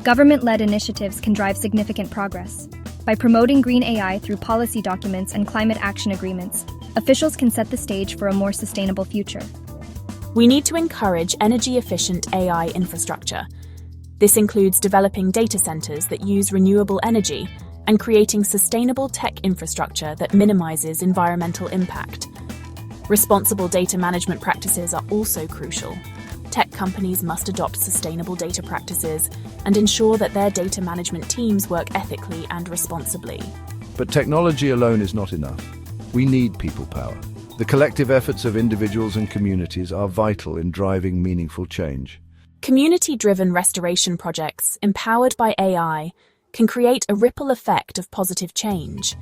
Government-led initiatives can drive significant progress. By promoting green AI through policy documents and climate action agreements, officials can set the stage for a more sustainable future. We need to encourage energy-efficient AI infrastructure. This includes developing data centers that use renewable energy and creating sustainable tech infrastructure that minimizes environmental impact. Responsible data management practices are also crucial. Tech companies must adopt sustainable data practices and ensure that their data management teams work ethically and responsibly. But technology alone is not enough. We need people power. The collective efforts of individuals and communities are vital in driving meaningful change. Community-driven restoration projects, empowered by AI, can create a ripple effect of positive change.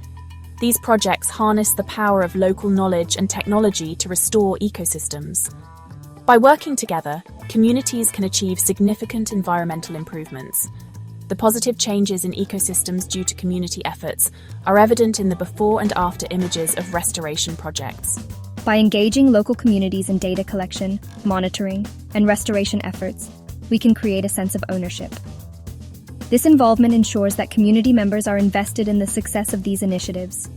These projects harness the power of local knowledge and technology to restore ecosystems. By working together, communities can achieve significant environmental improvements. The positive changes in ecosystems due to community efforts are evident in the before and after images of restoration projects. By engaging local communities in data collection, monitoring, and restoration efforts, we can create a sense of ownership. This involvement ensures that community members are invested in the success of these initiatives.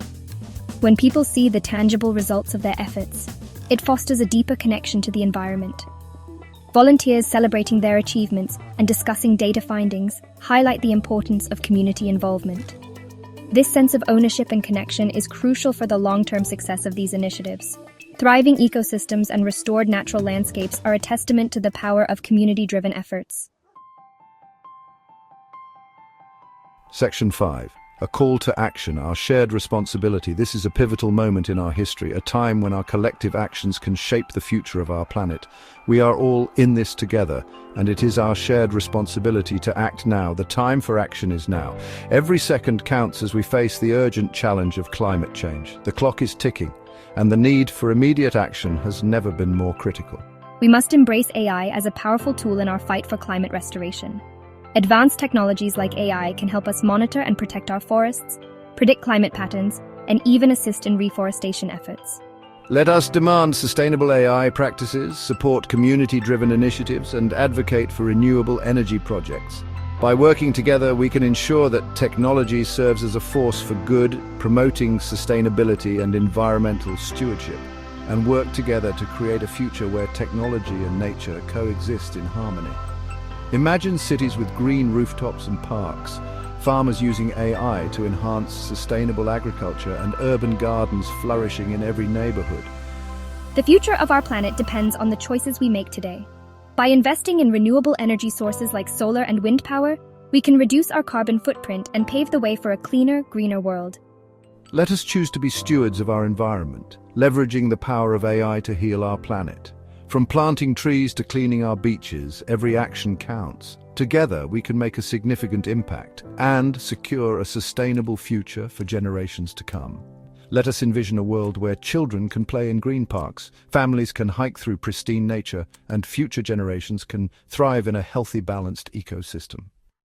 When people see the tangible results of their efforts, it fosters a deeper connection to the environment. Volunteers celebrating their achievements and discussing data findings highlight the importance of community involvement. This sense of ownership and connection is crucial for the long-term success of these initiatives. Thriving ecosystems and restored natural landscapes are a testament to the power of community-driven efforts. Section 5. A call to action, our shared responsibility. This is a pivotal moment in our history, a time when our collective actions can shape the future of our planet. We are all in this together, and it is our shared responsibility to act now. The time for action is now. Every second counts as we face the urgent challenge of climate change. The clock is ticking, and the need for immediate action has never been more critical. We must embrace AI as a powerful tool in our fight for climate restoration. Advanced technologies like AI can help us monitor and protect our forests, predict climate patterns, and even assist in reforestation efforts. Let us demand sustainable AI practices, support community-driven initiatives, and advocate for renewable energy projects. By working together, we can ensure that technology serves as a force for good, promoting sustainability and environmental stewardship, and work together to create a future where technology and nature coexist in harmony. Imagine cities with green rooftops and parks, farmers using AI to enhance sustainable agriculture, and urban gardens flourishing in every neighborhood. The future of our planet depends on the choices we make today. By investing in renewable energy sources like solar and wind power, we can reduce our carbon footprint and pave the way for a cleaner, greener world. Let us choose to be stewards of our environment, leveraging the power of AI to heal our planet. From planting trees to cleaning our beaches, every action counts. Together, we can make a significant impact and secure a sustainable future for generations to come. Let us envision a world where children can play in green parks, families can hike through pristine nature, and future generations can thrive in a healthy, balanced ecosystem.